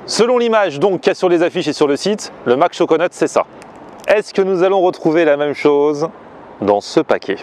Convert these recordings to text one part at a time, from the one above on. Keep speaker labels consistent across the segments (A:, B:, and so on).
A: Selon l'image donc qu'il y a sur les affiches et sur le site, le Mac Choconut c'est ça. Est-ce que nous allons retrouver la même chose dans ce paquet?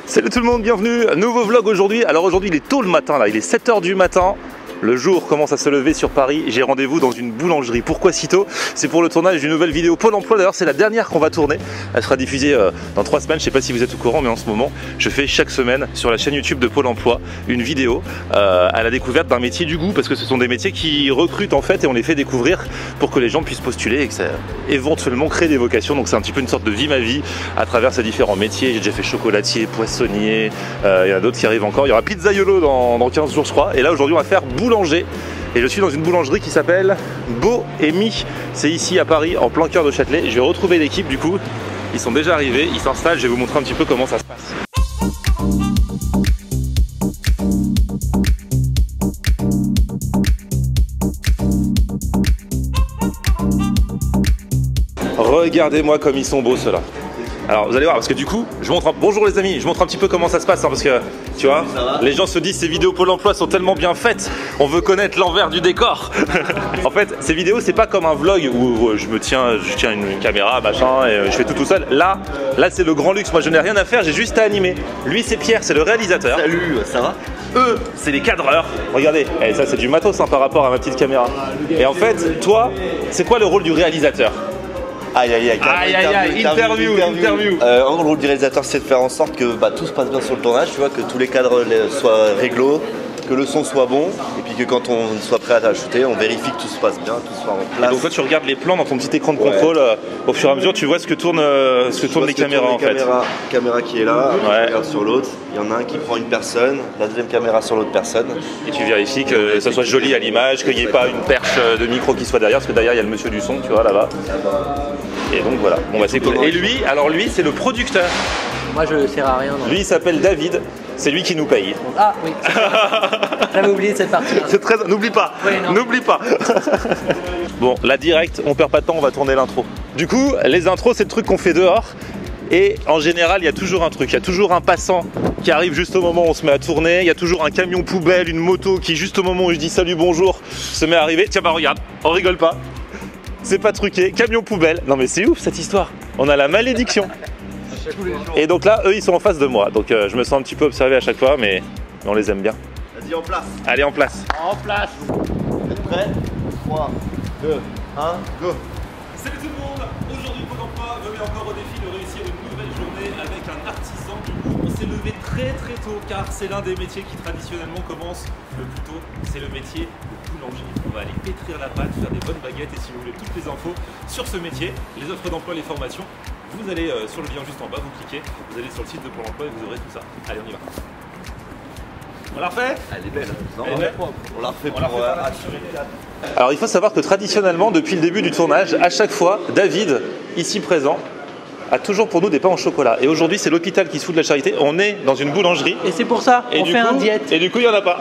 A: Salut tout le monde, bienvenue, nouveau vlog aujourd'hui. Alors aujourd'hui il est tôt le matin là, il est 7 h du matin. Le jour commence à se lever sur Paris, j'ai rendez-vous dans une boulangerie. Pourquoi si tôt? C'est pour le tournage d'une nouvelle vidéo Pôle emploi, d'ailleurs c'est la dernière qu'on va tourner. Elle sera diffusée dans 3 semaines, je sais pas si vous êtes au courant, mais en ce moment je fais chaque semaine sur la chaîne YouTube de Pôle emploi une vidéo à la découverte d'un métier du goût, parce que ce sont des métiers qui recrutent en fait et on les fait découvrir pour que les gens puissent postuler et que ça éventuellement crée des vocations. Donc c'est un petit peu une sorte de vie ma vie à travers ces différents métiers. J'ai déjà fait chocolatier, poissonnier, il y en a d'autres qui arrivent encore. Il y aura pizzaiolo dans 15 jours je crois, et là aujourd'hui on va faire boulanger. Et je suis dans une boulangerie qui s'appelle Bohémie. C'est ici à Paris, en plein cœur de Châtelet. Je vais retrouver l'équipe du coup. Ils sont déjà arrivés, ils s'installent. Je vais vous montrer un petit peu comment ça se passe. Regardez-moi comme ils sont beaux ceux-là. Alors vous allez voir parce que du coup je montre bonjour les amis, je montre un petit peu comment ça se passe parce que tu vois les gens se disent ces vidéos Pôle emploi sont tellement bien faites, on veut connaître l'envers du décor. En fait ces vidéos c'est pas comme un vlog où je tiens une caméra machin et je fais tout seul. Là c'est le grand luxe, moi je n'ai rien à faire, j'ai juste à animer. Lui c'est Pierre, c'est le réalisateur.
B: Salut, ça va?
A: Eux c'est les cadreurs. Regardez, et ça c'est du matos hein, par rapport à ma petite caméra. Et en fait toi c'est quoi le rôle du réalisateur?
B: Aïe aïe aïe,
A: interview.
B: En gros, le rôle du réalisateur, c'est de faire en sorte que tout se passe bien sur le tournage, tu vois, que tous les cadres soient réglo, que le son soit bon, et puis que quand on soit prêt à shooter, on vérifie que tout se passe bien, tout soit en place.
A: Et donc toi tu regardes les plans dans ton petit écran de contrôle, au fur et à mesure tu vois ce que tournent les caméras en fait.
B: Caméra qui est là, on regarde sur l'autre, il y en a un qui prend une personne, la deuxième caméra sur l'autre personne.
A: Et tu vérifies que ça soit joli à l'image, qu'il n'y ait pas une perche de micro qui soit derrière, parce que derrière il y a le monsieur du son, tu vois là-bas. Et donc voilà, bon bah c'est cool. Et lui, alors lui c'est le producteur.
C: Moi je ne sers à rien. Non.
A: Lui il s'appelle David, c'est lui qui nous paye.
C: Ah oui, j'avais oublié cette partie.
A: C'est très... N'oublie pas, oui, n'oublie pas. Bon, là direct, on perd pas de temps, on va tourner l'intro. Du coup, les intros c'est le truc qu'on fait dehors. Et en général, il y a toujours un truc, il y a toujours un passant qui arrive juste au moment où on se met à tourner. Il y a toujours un camion poubelle, une moto qui juste au moment où je dis salut, bonjour, se met à arriver. Tiens bah regarde, on rigole pas. C'est pas truqué, camion poubelle. Non mais c'est ouf cette histoire. On a la malédiction. Et donc là, eux ils sont en face de moi. Donc je me sens un petit peu observé à chaque fois, mais on les aime bien.
B: Vas-y en place.
A: Allez en place.
C: En place.
B: Vous êtes prêts? 3, 2, 1, go.
A: Salut tout le monde. Aujourd'hui Pôle emploi me met encore au défi de réussir une nouvelle journée avec un artisan du goût. On s'est levé très tôt car c'est l'un des métiers qui traditionnellement commence le plus tôt. C'est le métier de boulanger. On va aller pétrir la pâte, faire des bonnes baguettes et si vous voulez toutes les infos sur ce métier, les offres d'emploi, les formations, vous allez sur le lien juste en bas, vous cliquez, vous allez sur le site de Pôle emploi et vous aurez tout ça. Allez on y va. On la refait?
B: Elle est belle. Non,
A: elle est belle.
B: On la refait pour assurer.
A: Alors il faut savoir que traditionnellement, depuis le début du tournage, à chaque fois, David, ici présent, a toujours pour nous des pains au chocolat. Et aujourd'hui, c'est l'hôpital qui se fout de la charité. On est dans une boulangerie.
C: Et c'est pour ça qu'on fait un diète.
A: Et du coup, il n'y en a pas.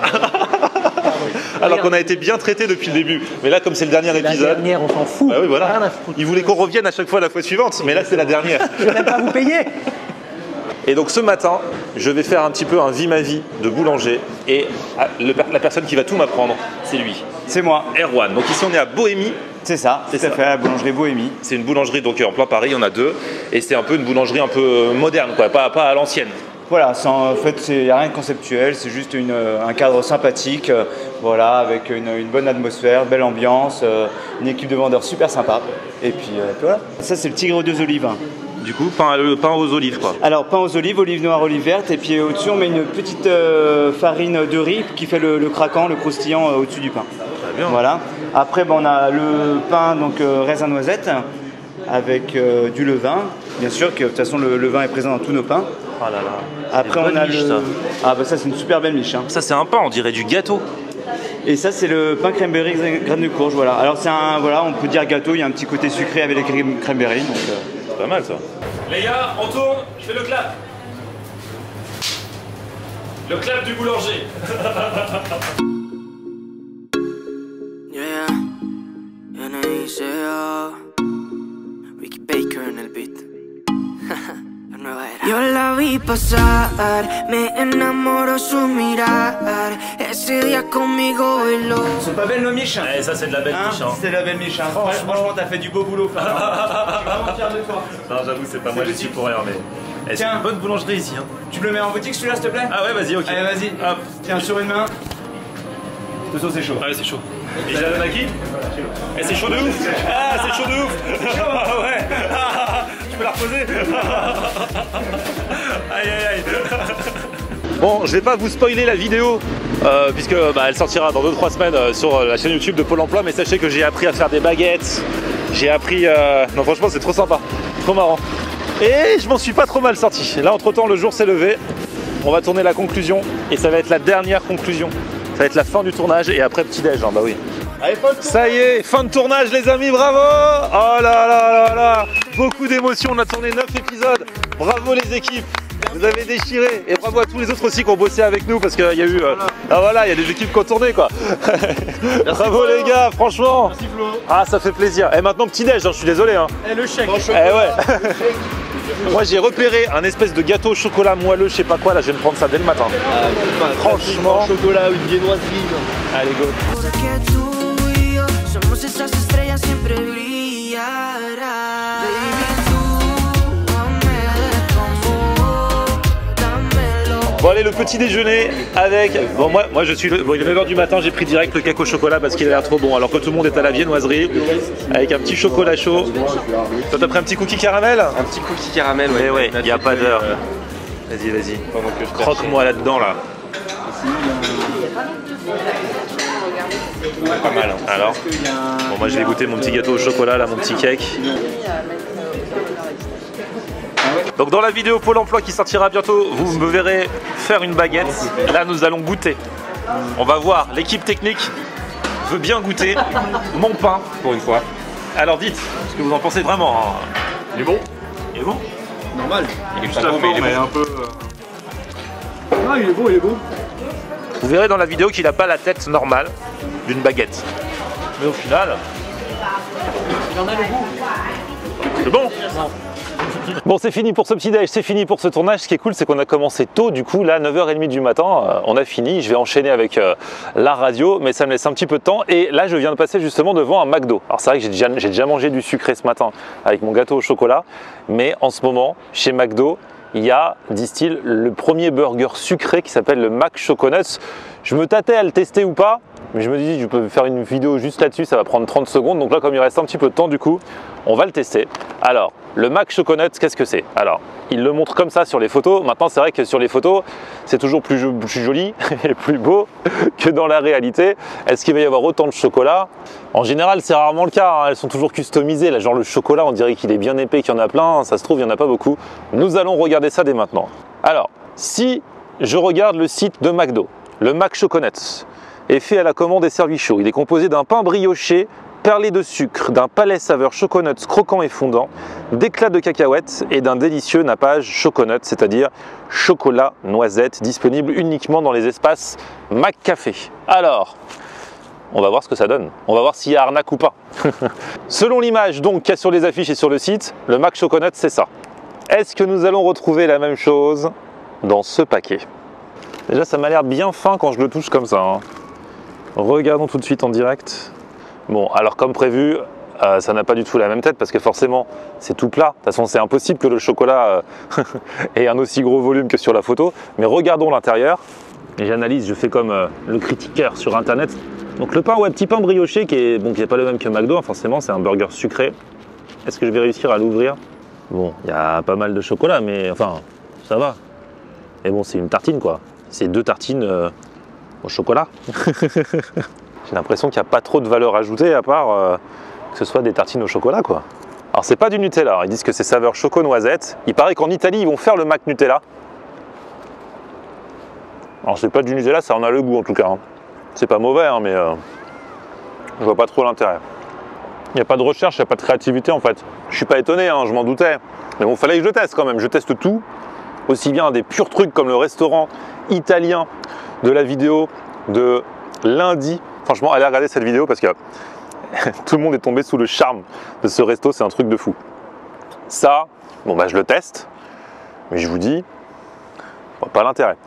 A: Alors qu'on a été bien traité depuis le début. Mais là, comme c'est le dernier épisode.
C: La dernière, on s'en fout.
A: Bah oui, voilà. Ils voulaient qu'on revienne à chaque fois la fois suivante. Mais là, c'est la dernière.
C: Je ne vais même pas vous payer.
A: Et donc ce matin, je vais faire un petit peu un vie ma vie de boulanger. Et la personne qui va tout m'apprendre, c'est lui.
D: C'est moi.
A: Erwan. Donc ici, on est à Bohémie.
D: C'est ça, tout à fait, la boulangerie Bohémie.
A: C'est une boulangerie donc en plein Paris, il y en a deux. Et c'est un peu une boulangerie un peu moderne, quoi, pas à l'ancienne.
D: Voilà, en fait, il n'y a rien de conceptuel, c'est juste un cadre sympathique, voilà, avec une bonne atmosphère, belle ambiance, une équipe de vendeurs super sympa. Et puis voilà. Ça, c'est le tigre aux 2 olives.
A: Du coup, pain aux olives, quoi.
D: Alors, pain aux olives, olives noires, olives vertes, et puis au-dessus, on met une petite farine de riz qui fait le craquant, le croustillant au-dessus du pain.
A: Très bien.
D: Voilà. Après, on a le pain, donc raisin noisette, avec du levain. Bien sûr que de toute façon, le levain est présent dans tous nos pains.
A: Oh là là.
D: Après, on a ça. Ah, bah ça, c'est une super belle miche. Hein.
A: Ça, c'est un pain, on dirait du gâteau.
D: Et ça, c'est le pain cranberry graines de courge. Voilà. Alors, voilà, on peut dire gâteau, il y a un petit côté sucré avec les cranberry. Donc,
A: c'est pas mal ça. Les gars, on tourne, je fais le clap. Le clap du boulanger.
E: Yo la vi pasar, me enamoro su mirar. Ese día conmigo bailó.
D: C'est pas belle nos miches hein.
A: Ça c'est de la belle miche. Hein.
D: C'est la belle miche. Hein. Franchement, t'as fait du beau boulot. Je suis vraiment fier de toi.
A: Non, j'avoue, c'est pas moi, j'y suis pour rien, mais. C'est une bonne boulangerie ici. Hein.
D: Tu me le mets en boutique celui-là, s'il te plaît?
A: Ah ouais, vas-y, ok.
D: Allez, vas-y.
A: Hop.
D: Tiens, sur une main. Attention, c'est chaud.
A: Ah ouais, c'est chaud. Et je la donne à qui? Eh, c'est chaud de ouf. Ah, c'est chaud de ouf. Ah ouais. Tu peux la reposer. Aïe, aïe, aïe. Bon, je vais pas vous spoiler la vidéo puisque elle sortira dans 2-3 semaines sur la chaîne YouTube de Pôle Emploi, mais sachez que j'ai appris à faire des baguettes, j'ai appris... Non franchement c'est trop sympa, trop marrant. Et je m'en suis pas trop mal sorti. Là entre temps le jour s'est levé, on va tourner la conclusion et ça va être la dernière conclusion. Ça va être la fin du tournage et après petit déj, hein, bah oui.
B: Allez,
A: Ça y est, fin de tournage les amis, bravo! Oh là là là là! Beaucoup d'émotions, on a tourné 9 épisodes. Bravo les équipes, vous avez déchiré. Et bravo à tous les autres aussi qui ont bossé avec nous parce qu'il y a eu... Ah voilà, il y a des équipes qui ont tourné quoi. Bravo les gars, franchement.
D: Merci Flo.
A: Ah ça fait plaisir. Et maintenant petit déj, hein, je suis désolé. Hein.
D: Et le chèque.
A: Eh ouais. Moi j'ai repéré un espèce de gâteau au chocolat moelleux, je sais pas quoi, là je viens de prendre ça dès le matin. Franchement.
B: Chocolat ou une viennoiserie.
A: Allez go.
E: Porque tú y yo somos esas estrellas siempre brillará. Baby, tú dame como, dámelo.
A: Bon allez, le petit déjeuner avec... Bon moi je suis... Bon, il est 9h du matin, j'ai pris direct le cake au chocolat parce qu'il a l'air trop bon. Alors que tout le monde est à la viennoiserie avec un petit chocolat chaud. Toi t'as pris un petit cookie caramel?
F: Un petit cookie caramel, ouais.
A: Mais ouais, il n'y a pas d'heure. Vas-y, vas-y. Croque-moi là-dedans là. Pas mal. Hein. Alors bon, moi je vais goûter mon petit gâteau au chocolat là, mon petit cake. Donc dans la vidéo Pôle Emploi qui sortira bientôt, vous me verrez faire une baguette. Là nous allons goûter. On va voir, l'équipe technique veut bien goûter mon pain pour une fois. Alors dites ce que vous en pensez vraiment. Hein. Il est bon? Il est bon?
B: Normal.
A: Il est juste mais un peu...
D: Ah, il est beau, il est beau.
A: Vous verrez dans la vidéo qu'il n'a pas la tête normale d'une baguette. Mais au final...
C: Il en a le goût.
A: C'est bon? Bon, c'est fini pour ce petit déj, c'est fini pour ce tournage. Ce qui est cool, c'est qu'on a commencé tôt, du coup, là, 9h30 du matin, on a fini. Je vais enchaîner avec la radio, mais ça me laisse un petit peu de temps. Et là, je viens de passer justement devant un McDo. Alors, c'est vrai que j'ai déjà mangé du sucré ce matin avec mon gâteau au chocolat, mais en ce moment, chez McDo, il y a, disent-ils, le premier burger sucré qui s'appelle le Mac Choconuts. Je me tâtais à le tester ou pas, mais je me dis je peux faire une vidéo juste là-dessus, ça va prendre 30 secondes. Donc là, comme il reste un petit peu de temps, du coup, on va le tester. Alors, le Mac Choconuts, qu'est-ce que c'est? Alors, il le montre comme ça sur les photos. Maintenant, c'est vrai que sur les photos, c'est toujours plus joli et plus beau que dans la réalité. Est-ce qu'il va y avoir autant de chocolat? En général, c'est rarement le cas. Hein. Elles sont toujours customisées. Là, genre le chocolat, on dirait qu'il est bien épais, qu'il y en a plein. Ça se trouve, il n'y en a pas beaucoup. Nous allons regarder ça dès maintenant. Alors, si je regarde le site de McDo, le Mac Choconuts est fait à la commande et servi chaud. Il est composé d'un pain brioché perlé de sucre, d'un palais saveur choconuts croquant et fondant, d'éclats de cacahuètes et d'un délicieux nappage choconuts, c'est-à-dire chocolat noisette, disponible uniquement dans les espaces McCafé. Alors, on va voir ce que ça donne. On va voir s'il y a arnaque ou pas. Selon l'image donc qu'il y a sur les affiches et sur le site, le Mac Choconuts, c'est ça. Est-ce que nous allons retrouver la même chose dans ce paquet? Déjà, ça m'a l'air bien fin quand je le touche comme ça. Hein. Regardons tout de suite en direct. Bon, alors comme prévu, ça n'a pas du tout la même tête parce que forcément, c'est tout plat. De toute façon, c'est impossible que le chocolat ait un aussi gros volume que sur la photo. Mais regardons l'intérieur. Et j'analyse, je fais comme le critiqueur sur Internet. Donc le pain, ouais, petit pain brioché qui est bon, qui n'est pas le même que McDo. Hein, forcément, c'est un burger sucré. Est-ce que je vais réussir à l'ouvrir? Bon, il y a pas mal de chocolat, mais enfin, ça va. Mais bon, c'est une tartine, quoi. C'est 2 tartines au chocolat. J'ai l'impression qu'il n'y a pas trop de valeur ajoutée à part que ce soit des tartines au chocolat, quoi. Alors c'est pas du Nutella, ils disent que c'est saveur choco-noisette. Il paraît qu'en Italie, ils vont faire le Mac Nutella. Alors c'est pas du Nutella, ça en a le goût en tout cas. Hein. C'est pas mauvais, hein, mais je vois pas trop l'intérêt. Il n'y a pas de recherche, il n'y a pas de créativité en fait. Je suis pas étonné, hein, je m'en doutais. Mais bon, fallait que je le teste quand même. Je teste tout, aussi bien des purs trucs comme le restaurant italien de la vidéo de lundi. Franchement, allez regarder cette vidéo parce que tout le monde est tombé sous le charme de ce resto, c'est un truc de fou. Ça, bon bah je le teste, mais je vous dis, Pas l'intérêt.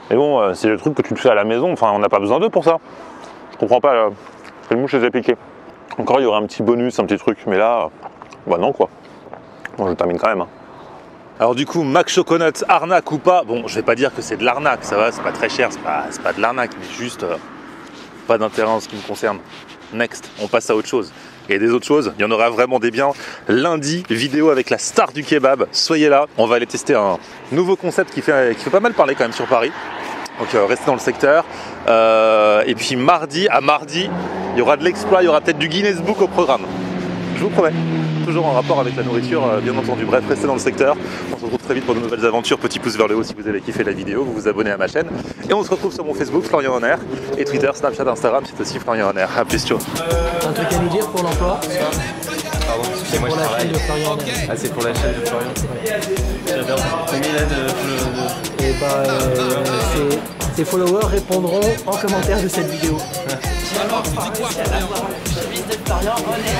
A: Mais bon, c'est le truc que tu te fais à la maison, enfin on n'a pas besoin d'eux pour ça. Je comprends pas, quelle mouche les a piqués. Encore il y aurait un petit bonus, un petit truc, mais là, bah non quoi. Bon je termine quand même. Hein. Alors du coup, Mac Choconut, arnaque ou pas, bon je vais pas dire que c'est de l'arnaque, ça va, c'est pas très cher, c'est pas de l'arnaque, mais juste pas d'intérêt en ce qui me concerne. Next, on passe à autre chose. Et des autres choses, il y en aura vraiment des biens. Lundi, vidéo avec la star du kebab, soyez là, on va aller tester un nouveau concept qui fait pas mal parler quand même sur Paris. Donc restez dans le secteur. Et puis mardi, il y aura de l'exploit, il y aura peut-être du Guinness Book au programme. Je vous promets. Toujours en rapport avec la nourriture, bien entendu. Bref, restez dans le secteur. On se retrouve très vite pour de nouvelles aventures. Petit pouce vers le haut si vous avez kiffé la vidéo. Vous vous abonnez à ma chaîne. Et on se retrouve sur mon Facebook, Florian Honner. Et Twitter, Snapchat, Instagram, c'est aussi Florian Honner. A plus, ciao.
C: Un truc à nous dire pour l'emploi?
F: Pardon, c'est moi
C: Pour
F: je
C: la
F: travaille.
C: chaîne de Florian Honner.
F: Ah, c'est pour la chaîne de Florian. J'adore. Combien il a de...
C: Et bah, ses followers répondront en commentaire de cette vidéo. Chemise de Florian Honner.